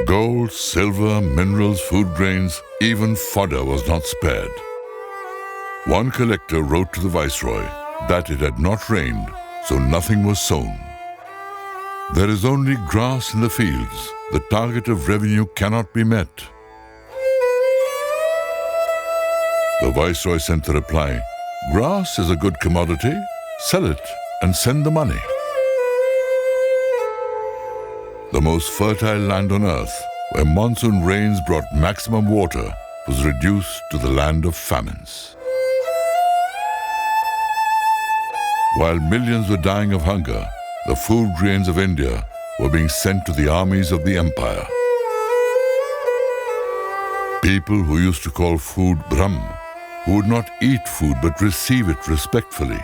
Gold, silver, minerals, food grains, even fodder was not spared. One collector wrote to the viceroy that it had not rained, so nothing was sown. There is only grass in the fields. The target of revenue cannot be met. The viceroy sent the reply, "Grass is a good commodity. Sell it and send the money." The most fertile land on earth, where monsoon rains brought maximum water, was reduced to the land of famines. While millions were dying of hunger, the food grains of India were being sent to the armies of the empire. People who used to call food Brahm, who would not eat food but receive it respectfully,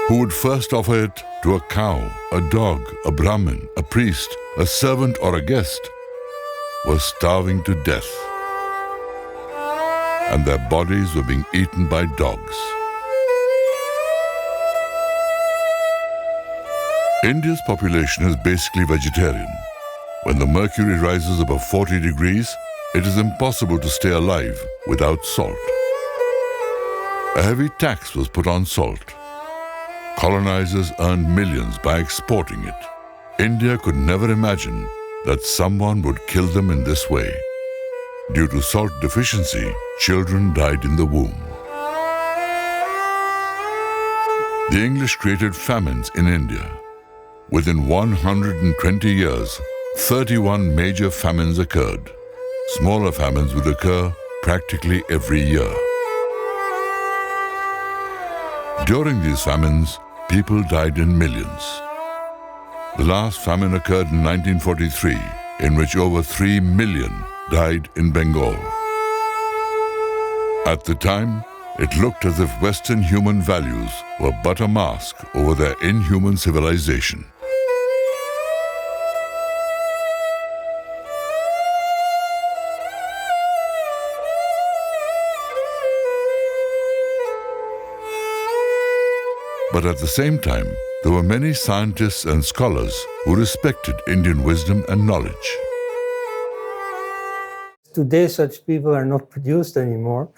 who would first offer it to a cow, a dog, a Brahmin, a priest, a servant or a guest, were starving to death, and their bodies were being eaten by dogs. India's population is basically vegetarian. When the mercury rises above 40 degrees, it is impossible to stay alive without salt. A heavy tax was put on salt. Colonizers earned millions by exporting it. India could never imagine that someone would kill them in this way. Due to salt deficiency, children died in the womb. The English created famines in India. Within 120 years, 31 major famines occurred. Smaller famines would occur practically every year. During these famines, people died in millions. The last famine occurred in 1943, in which over 3 million died in Bengal. At the time, it looked as if Western human values were but a mask over their inhuman civilization. But at the same time, there were many scientists and scholars who respected Indian wisdom and knowledge. Today, such people are not produced anymore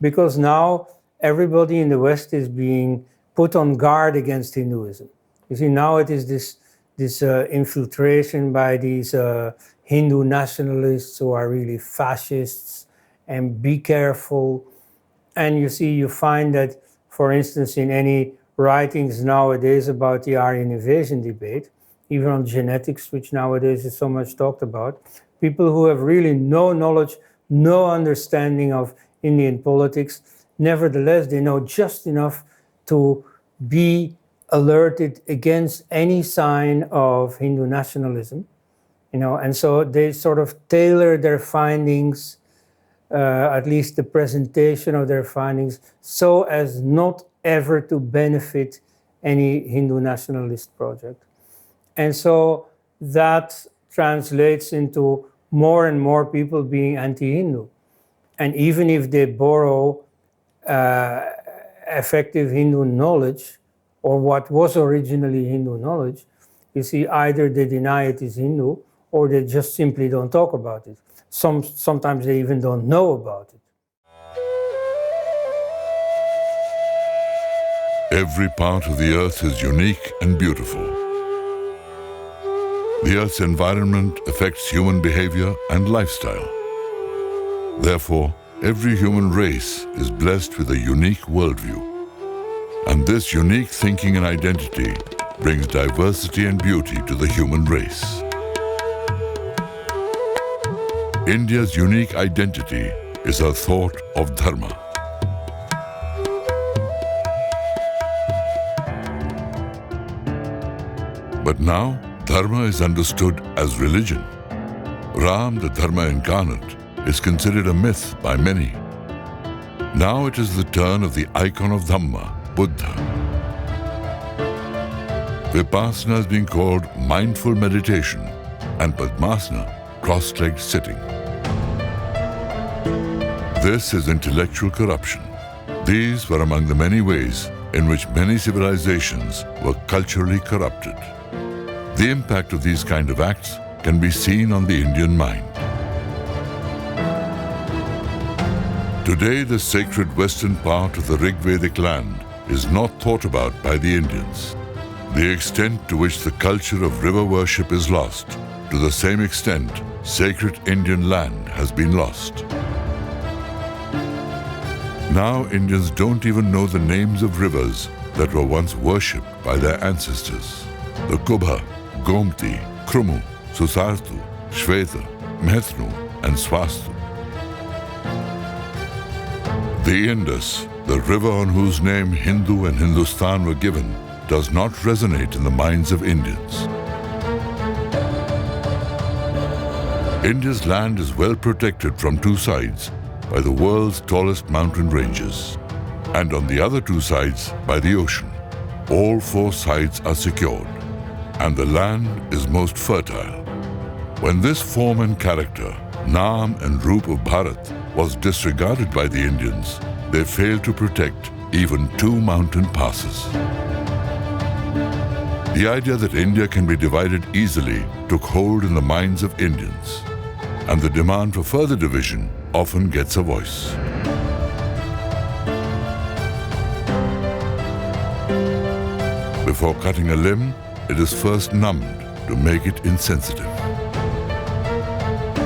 because now everybody in the West is being put on guard against Hinduism. You see, now it is this infiltration by these Hindu nationalists who are really fascists, and be careful. And you find that, for instance, in any writings nowadays about the Aryan invasion debate, even on genetics, which nowadays is so much talked about, people who have really no knowledge, no understanding of Indian politics, nevertheless, they know just enough to be alerted against any sign of Hindu nationalism, and so they sort of tailor their findings, at least the presentation of their findings, so as not ever to benefit any Hindu nationalist project. And so that translates into more and more people being anti-Hindu. And even if they borrow effective Hindu knowledge, or what was originally Hindu knowledge, you see, either they deny it is Hindu, or they just simply don't talk about it. Sometimes they even don't know about it. Every part of the earth is unique and beautiful. The earth's environment affects human behavior and lifestyle. Therefore, every human race is blessed with a unique worldview. And this unique thinking and identity brings diversity and beauty to the human race. India's unique identity is her thought of Dharma. But now, Dharma is understood as religion. Ram, the Dharma incarnate, is considered a myth by many. Now it is the turn of the icon of Dhamma, Buddha. Vipassana has been called mindful meditation and Padmasana, cross-legged sitting. This is intellectual corruption. These were among the many ways in which many civilizations were culturally corrupted. The impact of these kind of acts can be seen on the Indian mind. Today, the sacred western part of the Rigvedic land is not thought about by the Indians. The extent to which the culture of river worship is lost, to the same extent, sacred Indian land has been lost. Now, Indians don't even know the names of rivers that were once worshipped by their ancestors. The Kubha, Gomti, Krumu, Susartu, Shveta, Methnu, and Swastu. The Indus, the river on whose name Hindu and Hindustan were given, does not resonate in the minds of Indians. India's land is well protected from two sides by the world's tallest mountain ranges, and on the other two sides by the ocean. All four sides are secured, and the land is most fertile. When this form and character, Naam and Roop of Bharat, was disregarded by the Indians, they failed to protect even two mountain passes. The idea that India can be divided easily took hold in the minds of Indians, and the demand for further division often gets a voice. Before cutting a limb, it is first numbed to make it insensitive.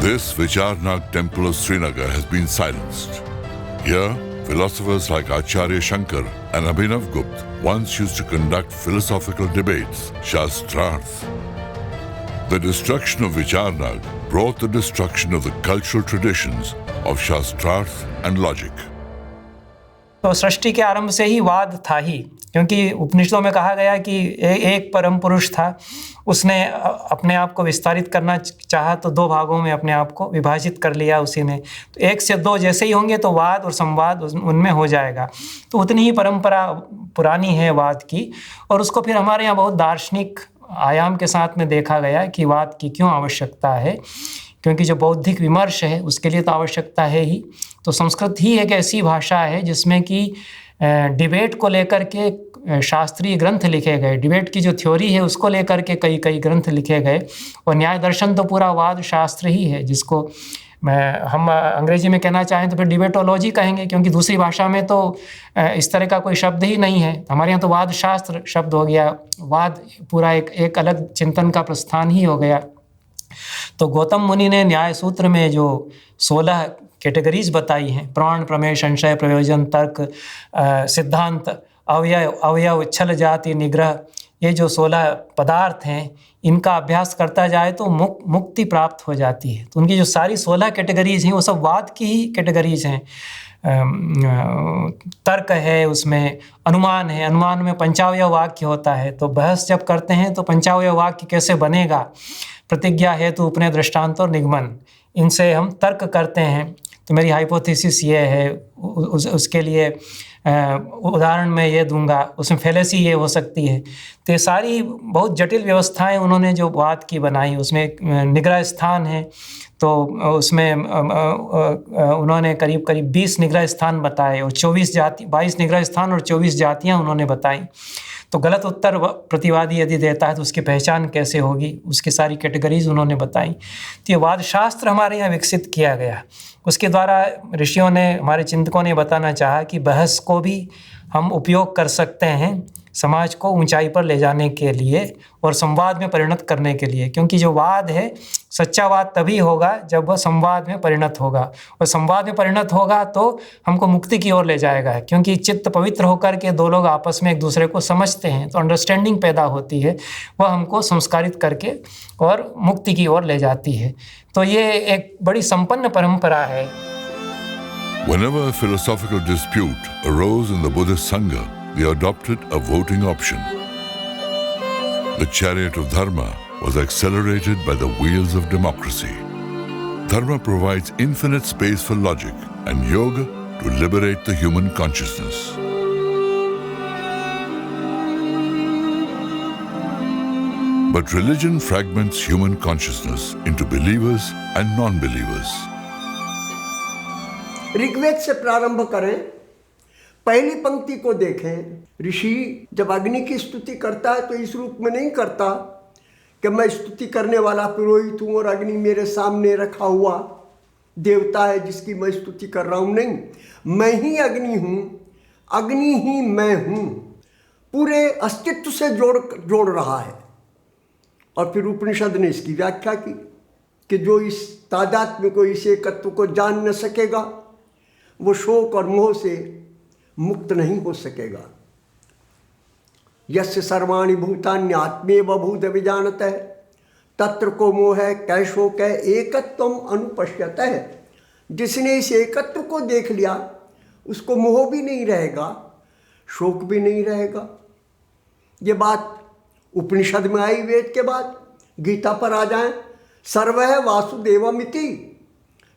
This Vicharnag temple of Srinagar has been silenced. Here, philosophers like Acharya Shankar and Abhinav Gupta once used to conduct philosophical debates, Shastrarth. The destruction of Vicharnag brought the destruction of the cultural traditions of Shastrarth and logic. तो सृष्टि के आरंभ से ही वाद था ही, क्योंकि उपनिषदों में कहा गया कि एक परम पुरुष था, उसने अपने आप को विस्तारित करना चाहा तो दो भागों में अपने आप को विभाजित कर लिया उसी ने। तो एक से दो जैसे ही होंगे तो वाद और संवाद उनमें हो जाएगा। तो उतनी ही परंपरा पुरानी है वाद की, और उसको फिर हमारे यहाँ बहुत दार्शनिक आयाम के साथ में देखा गया कि वाद की क्यों आवश्यकता है, क्योंकि जो बौद्धिक विमर्श है उसके लिए तो आवश्यकता है ही। तो संस्कृत ही एक ऐसी भाषा है जिसमें कि डिबेट को लेकर के शास्त्रीय ग्रंथ लिखे गए, डिबेट की जो थ्योरी है उसको लेकर के कई कई ग्रंथ लिखे गए, और न्याय दर्शन तो पूरा वाद शास्त्र ही है, जिसको हम अंग्रेजी में कहना चाहें तो फिर डिबेटोलॉजी कहेंगे, क्योंकि दूसरी भाषा में तो इस तरह का कोई शब्द ही नहीं है। हमारे यहाँ तो वाद शास्त्र शब्द हो गया, वाद पूरा एक अलग चिंतन का प्रस्थान ही हो गया। तो गौतम मुनि ने न्याय सूत्र में जो 16 कैटेगरीज बताई हैं, प्राण, प्रमेय, संशय, प्रयोजन, तर्क, सिद्धांत, अवयव, छल, जाति, निग्रह, ये जो 16 पदार्थ हैं, इनका अभ्यास करता जाए तो मुक्ति प्राप्त हो जाती है। तो उनकी जो सारी 16 कैटेगरीज हैं वो सब वाद की ही कैटेगरीज हैं। तर्क है, उसमें अनुमान है, अनुमान में पंचावयव वाक्य होता है। तो बहस जब करते हैं तो पंचावयव वाक्य कैसे बनेगा, प्रतिज्ञा हेतु, उपनय, दृष्टांत और निगमन, इनसे हम तर्क करते हैं। तो मेरी हाइपोथेसिस ये है, उसके लिए उदाहरण मैं ये दूंगा, उसमें फैलेसी ये हो सकती है। तो ये सारी बहुत जटिल व्यवस्थाएं उन्होंने जो वाद की बनाई, उसमें निग्रह स्थान है, तो उसमें उन्होंने करीब 20 निग्रह स्थान बताए, और 22 निग्रह स्थान और 24 जातियाँ उन्होंने बताई। तो गलत उत्तर प्रतिवादी यदि देता है तो उसकी पहचान कैसे होगी, उसकी सारी कैटेगरीज उन्होंने बताई। तो ये वाद शास्त्र हमारे यहाँ विकसित किया गया। उसके द्वारा ऋषियों ने, हमारे चिंतकों ने बताना चाहा कि बहस को भी हम उपयोग कर सकते हैं समाज को ऊंचाई पर ले जाने के लिए और संवाद में परिणत करने के लिए, क्योंकि जो वाद है, सच्चा वाद तभी होगा जब वह संवाद में परिणत होगा, और संवाद में परिणत होगा तो हमको मुक्ति की ओर ले जाएगा, क्योंकि चित्त पवित्र होकर के दो लोग आपस में एक दूसरे को समझते हैं तो अंडरस्टैंडिंग पैदा होती है, वह हमको संस्कारित करके और मुक्ति की ओर ले जाती है। तो ये एक बड़ी संपन्न परंपरा है। Whenever a philosophical dispute arose in the Buddhist Sangha, they adopted a voting option. The chariot of Dharma was accelerated by the wheels of democracy. Dharma provides infinite space for logic and yoga to liberate the human consciousness. But religion fragments human consciousness into believers and non-believers. Rigveda से प्रारंभ करें, पहली पंक्ति को देखें। ऋषि जब अग्नि की स्तुति करता है तो इस रूप में नहीं करता कि मैं स्तुति करने वाला पुरोहित हूँ और अग्नि मेरे सामने रखा हुआ देवता है जिसकी मैं स्तुति कर रहा हूँ। नहीं, मैं ही अग्नि हूँ, अग्नि ही मैं हूँ, पूरे अस्तित्व से जोड़ रहा है। और फिर उपनिषद ने इसकी व्याख्या की कि जो इस तादात्म्य को, इस एकत्व को जान न सकेगा वो शोक और मोह से मुक्त नहीं हो सकेगा। यस्य सर्वाणि भूतानि आत्मेव भूत विजानतः तत्र को मोह है कै शोक है एकत्वम अनुपश्यतः। जिसने इस एकत्व को देख लिया उसको मोह भी नहीं रहेगा, शोक भी नहीं रहेगा। ये बात उपनिषद में आई, वेद के बाद गीता पर आ जाएं, सर्वः वासुदेवमिति,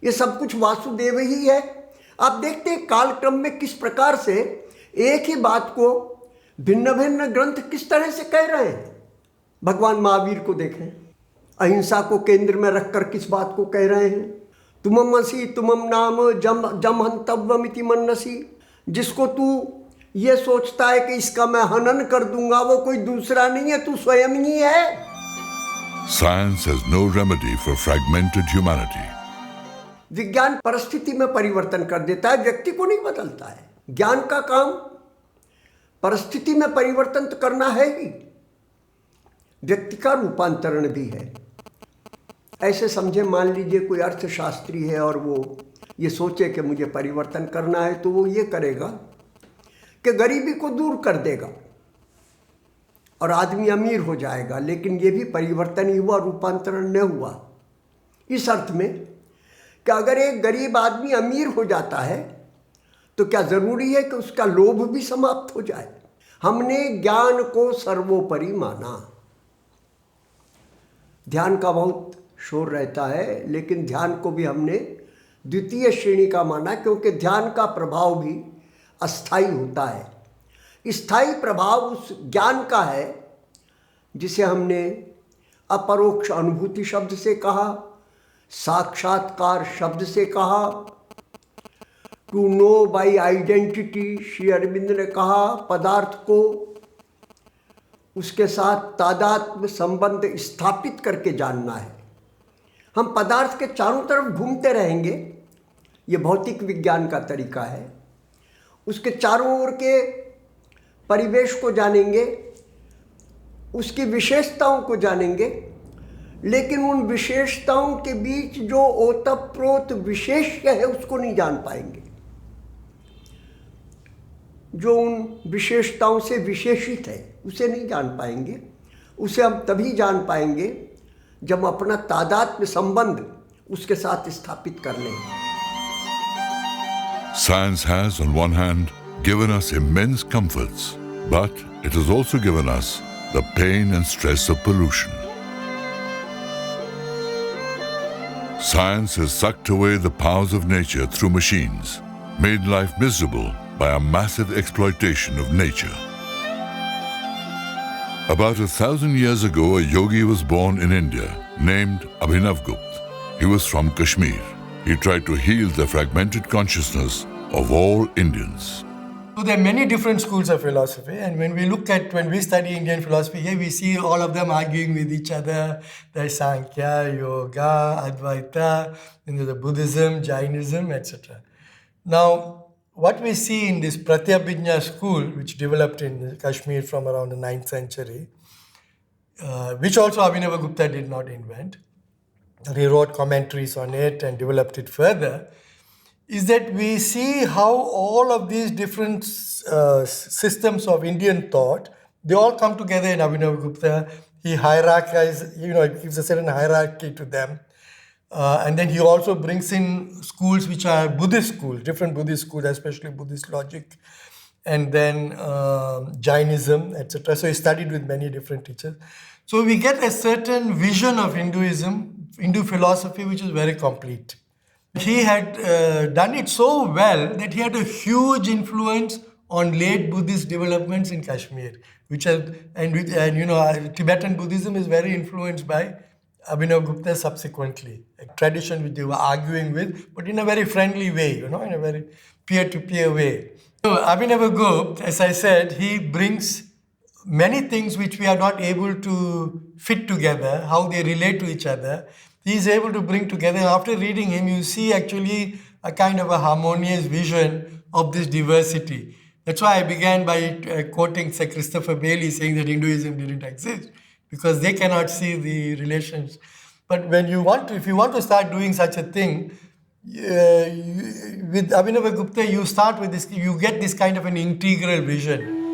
ये सब कुछ वासुदेव ही है। आप देखते हैं कालक्रम में किस प्रकार से एक ही बात को भिन्न भिन्न ग्रंथ किस तरह से कह रहे हैं। भगवान महावीर को देखें, अहिंसा को केंद्र में रखकर किस बात को कह रहे हैं। तुममसि तुमम नाम जम हंतव्यमिति मन्नसि, जिसको तू ये सोचता है कि इसका मैं हनन कर दूंगा वो कोई दूसरा नहीं है, तू स्वयं ही है। Science has no remedy for fragmented humanity. विज्ञान परिस्थिति में परिवर्तन कर देता है, व्यक्ति को नहीं बदलता है। ज्ञान का काम परिस्थिति में परिवर्तन तो करना है ही, व्यक्ति का रूपांतरण भी है। ऐसे समझे, मान लीजिए कोई अर्थशास्त्री है और वो ये सोचे कि मुझे परिवर्तन करना है, तो वो ये करेगा कि गरीबी को दूर कर देगा और आदमी अमीर हो जाएगा। लेकिन ये भी परिवर्तन ही हुआ, रूपांतरण न हुआ। इस अर्थ में कि अगर एक गरीब आदमी अमीर हो जाता है तो क्या ज़रूरी है कि उसका लोभ भी समाप्त हो जाए। हमने ज्ञान को सर्वोपरि माना। ध्यान का बहुत शोर रहता है, लेकिन ध्यान को भी हमने द्वितीय श्रेणी का माना, क्योंकि ध्यान का प्रभाव भी अस्थाई होता है। स्थायी प्रभाव उस ज्ञान का है जिसे हमने अपरोक्ष अनुभूति शब्द से कहा, साक्षात्कार शब्द से कहा, to know by identity Shri Aurobindo ने कहा। पदार्थ को उसके साथ तादात्म्य संबंध स्थापित करके जानना है। हम पदार्थ के चारों तरफ घूमते रहेंगे, ये भौतिक विज्ञान का तरीका है। उसके चारों ओर के परिवेश को जानेंगे, उसकी विशेषताओं को जानेंगे, लेकिन उन विशेषताओं के बीच जो ओतप्रोत विशेष्य है उसको नहीं जान पाएंगे। जो उन विशेषताओं से विशेषित है उसे नहीं जान पाएंगे। उसे हम तभी जान पाएंगे जब अपना तादात्म्य संबंध उसके साथ स्थापित कर लें। Science has, on one hand, given us immense comforts, but it has also given us the pain and stress of pollution. Science has sucked away the powers of nature through machines, made life miserable by a massive exploitation of nature. About 1,000 years ago, a yogi was born in India named Abhinavgupta. He was from Kashmir. He tried to heal the fragmented consciousness of all Indians. So there are many different schools of philosophy, and when we study Indian philosophy here, we see all of them arguing with each other. There's Sankhya, Yoga, Advaita, the Buddhism, Jainism, etc. Now, what we see in this Pratyabhijna school, which developed in Kashmir from around the 9th century, which also Abhinavagupta did not invent, he wrote commentaries on it and developed it further, is that we see how all of these different systems of Indian thought, they all come together in Abhinavagupta. He hierarchizes, he gives a certain hierarchy to them. And then he also brings in schools which are Buddhist schools, different Buddhist schools, especially Buddhist logic, and then Jainism, etc. So he studied with many different teachers. So we get a certain vision of Hinduism, Hindu philosophy, which is very complete. He had done it so well that he had a huge influence on late Buddhist developments in Kashmir, Tibetan Buddhism is very influenced by Abhinavagupta subsequently, a tradition which they were arguing with, but in a very friendly way, in a very peer-to-peer way. So Abhinavagupta, as I said, he brings many things which we are not able to fit together, how they relate to each other, he is able to bring together. After reading him, you see actually a kind of a harmonious vision of this diversity. That's why I began by quoting Sir Christopher Bailey saying that Hinduism didn't exist, because they cannot see the relations. But when you want to, if you want to start doing such a thing, with Abhinavagupta, you start with this, you get this kind of an integral vision.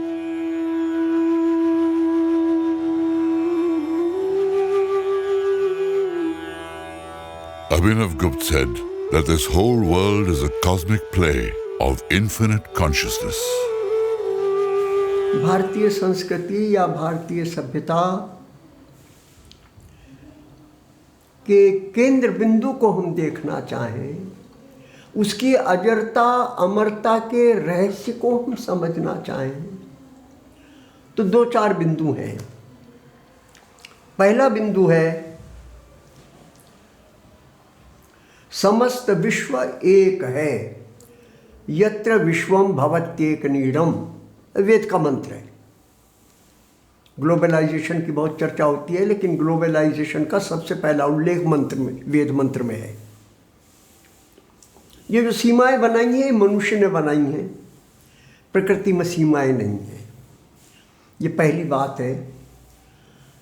Abhinavagupta said that this whole world is a cosmic play of infinite consciousness. भारतीय संस्कृति या भारतीय सभ्यता के केंद्र बिंदु को हम देखना चाहें, उसकी अजरता अमरता के रहस्य को हम समझना चाहें, तो 2-4 बिंदु हैं। पहला बिंदु है समस्त विश्व एक है, यत्र विश्वम भवत्येक नीडम, वेद का मंत्र है। ग्लोबलाइजेशन की बहुत चर्चा होती है, लेकिन ग्लोबलाइजेशन का सबसे पहला उल्लेख मंत्र में, वेद मंत्र में है। ये जो सीमाएं बनाई हैं मनुष्य ने बनाई हैं, प्रकृति में सीमाएं नहीं हैं। ये पहली बात है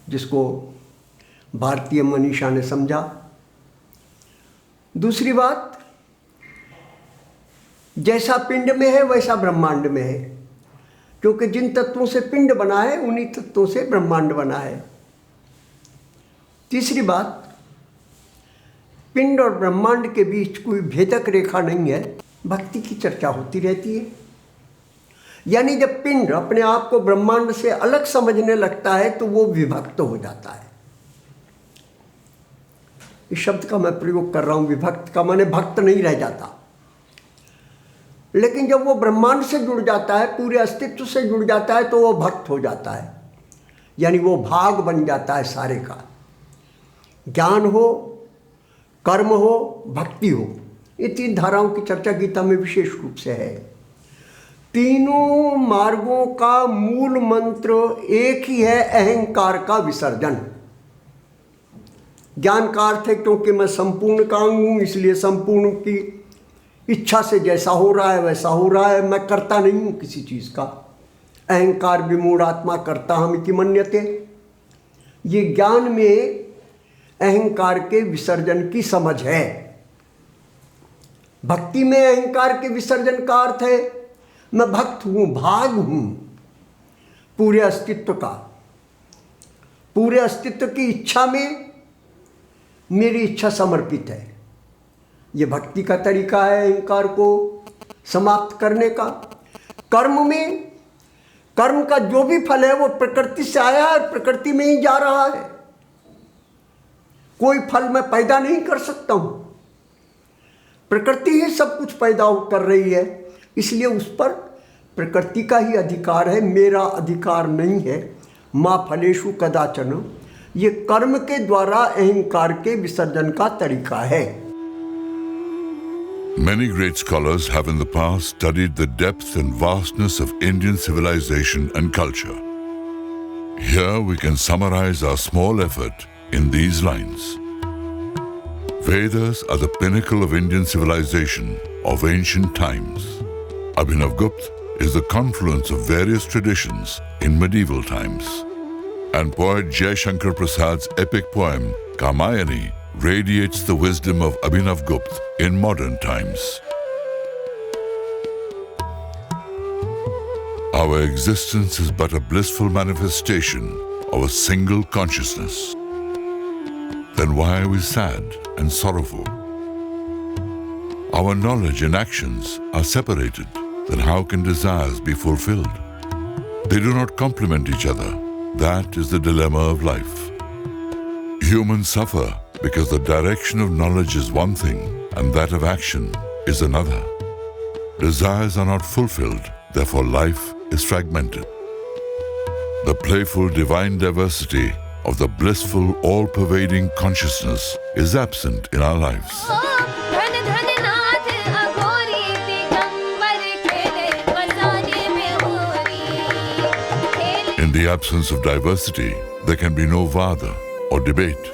जिसको भारतीय मनीषा ने समझा। दूसरी बात, जैसा पिंड में है वैसा ब्रह्मांड में है, क्योंकि जिन तत्वों से पिंड बना है उन्हीं तत्वों से ब्रह्मांड बना है। तीसरी बात, पिंड और ब्रह्मांड के बीच कोई भेदक रेखा नहीं है, भक्ति की चर्चा होती रहती है। यानी जब पिंड अपने आप को ब्रह्मांड से अलग समझने लगता है तो वो विभक्त हो जाता है। इस शब्द का मैं प्रयोग कर रहा हूं, विभक्त का माने भक्त नहीं रह जाता। लेकिन जब वो ब्रह्मांड से जुड़ जाता है, पूरे अस्तित्व से जुड़ जाता है, तो वो भक्त हो जाता है, यानी वो भाग बन जाता है सारे का। ज्ञान हो, कर्म हो, भक्ति हो, ये 3 धाराओं की चर्चा गीता में विशेष रूप से है। तीनों मार्गों का मूल मंत्र एक ही है, अहंकार का विसर्जन। ज्ञान का अर्थ है क्योंकि मैं संपूर्ण का अंग हूँ, इसलिए संपूर्ण की इच्छा से जैसा हो रहा है वैसा हो रहा है, मैं करता नहीं हूँ किसी चीज़ का। अहंकार विमूढ़ आत्मा करता हम इति मन्यते। ये ज्ञान में अहंकार के विसर्जन की समझ है। भक्ति में अहंकार के विसर्जन का अर्थ है मैं भक्त हूँ, भाग हूँ पूरे अस्तित्व का। पूरे अस्तित्व की इच्छा में मेरी इच्छा समर्पित है। ये भक्ति का तरीका है अहंकार को समाप्त करने का। कर्म में, कर्म का जो भी फल है वो प्रकृति से आया है और प्रकृति में ही जा रहा है। कोई फल मैं पैदा नहीं कर सकता हूं, प्रकृति ही सब कुछ पैदा कर रही है, इसलिए उस पर प्रकृति का ही अधिकार है, मेरा अधिकार नहीं है। मां फलेषु कदाचन, ये कर्म के द्वारा अहंकार के विसर्जन का तरीका है। Many great scholars have in the past studied the depth and vastness of Indian civilization and culture. Here we can summarize our small effort in these lines. Vedas are the pinnacle of Indian civilization of ancient times. Abhinavagupta is the confluence of various traditions in medieval times. And poet Adi Shankracharya's epic poem, Kamayani, radiates the wisdom of Abhinavagupta in modern times. Our existence is but a blissful manifestation of a single consciousness. Then why are we sad and sorrowful? Our knowledge and actions are separated. Then how can desires be fulfilled? They do not complement each other. That is the dilemma of life. Humans suffer because the direction of knowledge is one thing and that of action is another. Desires are not fulfilled, therefore life is fragmented. The playful divine diversity of the blissful all-pervading consciousness is absent in our lives. In the absence of diversity, there can be no vada or debate,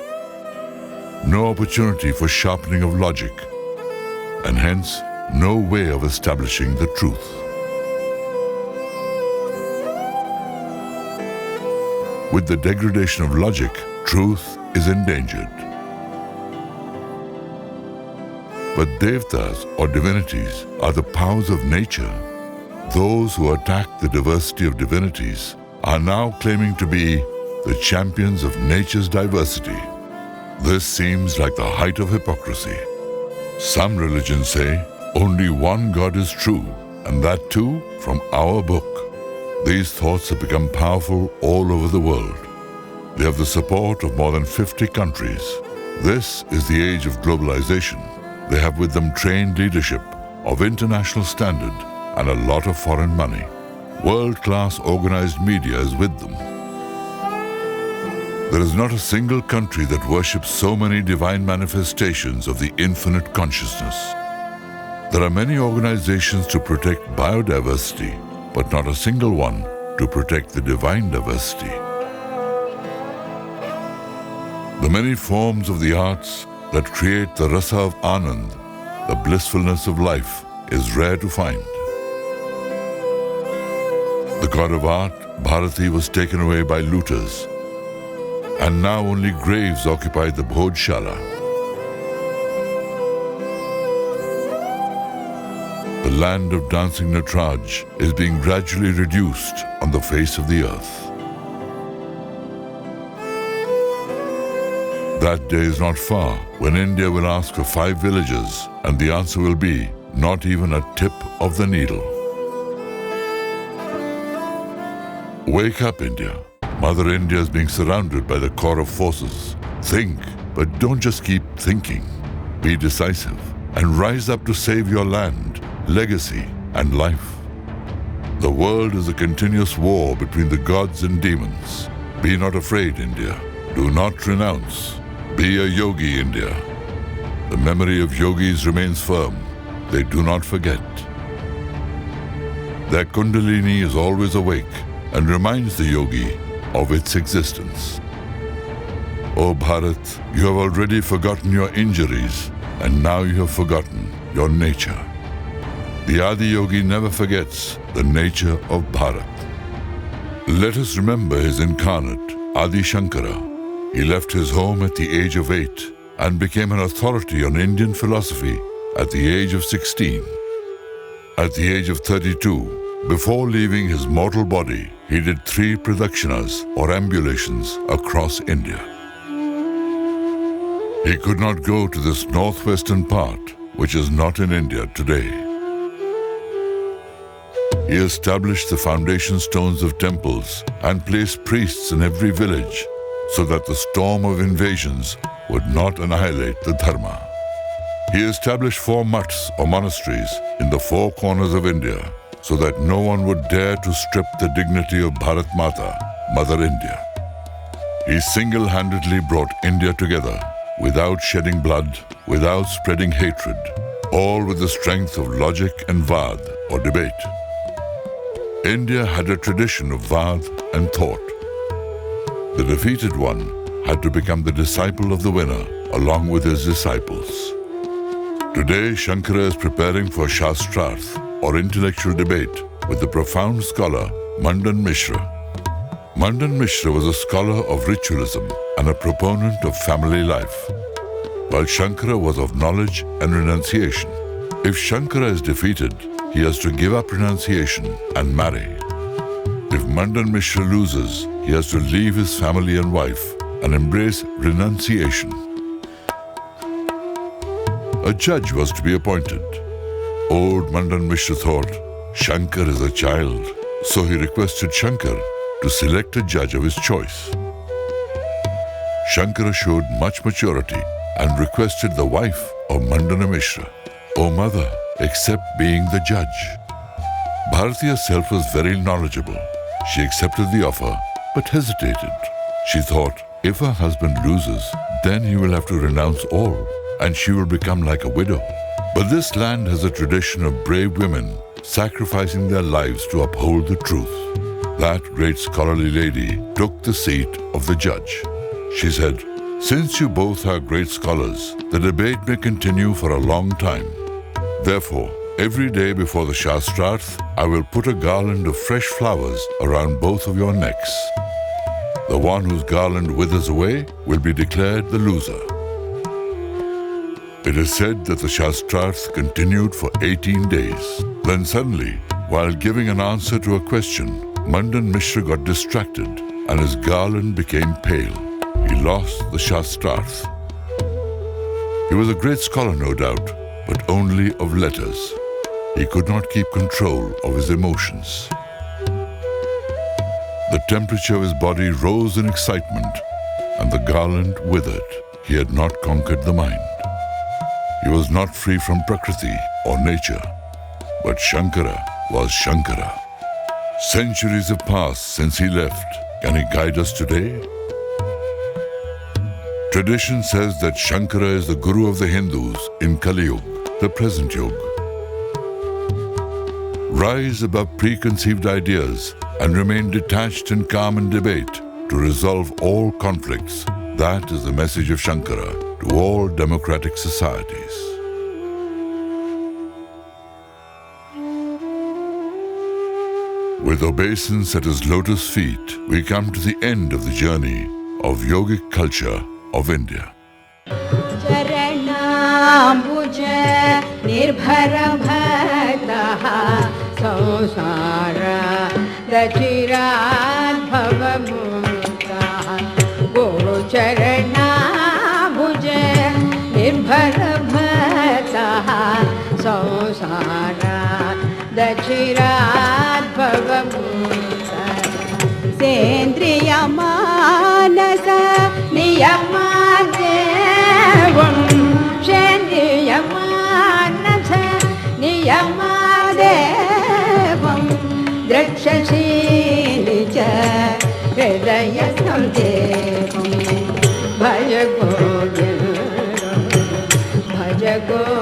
no opportunity for sharpening of logic, and hence no way of establishing the truth. With the degradation of logic, truth is endangered. But devtas or divinities are the powers of nature. Those who attack the diversity of divinities are now claiming to be the champions of nature's diversity. This seems like the height of hypocrisy. Some religions say only one God is true, and that too from our book. These thoughts have become powerful all over the world. They have the support of more than 50 countries. This is the age of globalization. They have with them trained leadership of international standard and a lot of foreign money. World-class organized media is with them. There is not a single country that worships so many divine manifestations of the infinite consciousness. There are many organizations to protect biodiversity, but not a single one to protect the divine diversity. The many forms of the arts that create the rasa of Anand, the blissfulness of life, is rare to find. The god of art, Bharati, was taken away by looters, and now only graves occupy the Bhodshala. The land of dancing Natraj is being gradually reduced on the face of the earth. That day is not far when India will ask for 5 villages, and the answer will be not even a tip of the needle. Wake up, India. Mother India is being surrounded by the Kaurav Forces. Think, but don't just keep thinking. Be decisive and rise up to save your land, legacy, and life. The world is a continuous war between the gods and demons. Be not afraid, India. Do not renounce. Be a yogi, India. The memory of yogis remains firm. They do not forget. Their kundalini is always awake and reminds the yogi of its existence. O Bharat, you have already forgotten your injuries, and now you have forgotten your nature. The Adi Yogi never forgets the nature of Bharat. Let us remember his incarnate, Adi Shankracharya. He left his home at the age of 8 and became an authority on Indian philosophy at the age of 16. At the age of 32, before leaving his mortal body, he did 3 pradakshinas or ambulations across India. He could not go to this northwestern part, which is not in India today. He established the foundation stones of temples and placed priests in every village so that the storm of invasions would not annihilate the Dharma. He established 4 mutts or monasteries in the 4 corners of India so that no one would dare to strip the dignity of Bharat Mata, Mother India. He single-handedly brought India together without shedding blood, without spreading hatred, all with the strength of logic and vad or debate. India had a tradition of vad and thought. The defeated one had to become the disciple of the winner along with his disciples. Today, Shankara is preparing for Shastrarth or intellectual debate with the profound scholar Mandan Mishra. Mandan Mishra was a scholar of ritualism and a proponent of family life, while Shankara was of knowledge and renunciation. If Shankara is defeated, he has to give up renunciation and marry. If Mandan Mishra loses, he has to leave his family and wife and embrace renunciation. A judge was to be appointed. Old Mandan Mishra thought, Shankar is a child, so he requested Shankar to select a judge of his choice. Shankara showed much maturity and requested the wife of Mandana Mishra. O mother, accept being the judge. Bharati herself was very knowledgeable. She accepted the offer, but hesitated. She thought, if her husband loses, then he will have to renounce all, and she will become like a widow. But this land has a tradition of brave women sacrificing their lives to uphold the truth. that great scholarly lady took the seat of the judge. She said, "Since you both are great scholars, the debate may continue for a long time. Therefore, every day before the Shastrarth, I will put a garland of fresh flowers around both of your necks. The one whose garland withers away will be declared the loser." It is said that the Shastrarth continued for 18 days. Then suddenly, while giving an answer to a question, Mandan Mishra got distracted and his garland became pale. He lost the Shastrarth. He was a great scholar, no doubt, but only of letters. He could not keep control of his emotions. The temperature of his body rose in excitement, and the garland withered. He had not conquered the mind. He was not free from Prakriti or nature, but Shankara was Shankara. Centuries have passed since he left. Can he guide us today? Tradition says that Shankara is the guru of the Hindus in Kali Yuga, the present Yuga. Rise above preconceived ideas and remain detached and calm in debate to resolve all conflicts. That is the message of Shankara to all democratic societies. With obeisance at his lotus feet, we come to the end of the journey of yogic culture of India. Sendriya manasa niyamadevam Sendriya manasa niyamadevam Drakshashilicha hridaya samdevam Bhaja Govinda Bhaja Govinda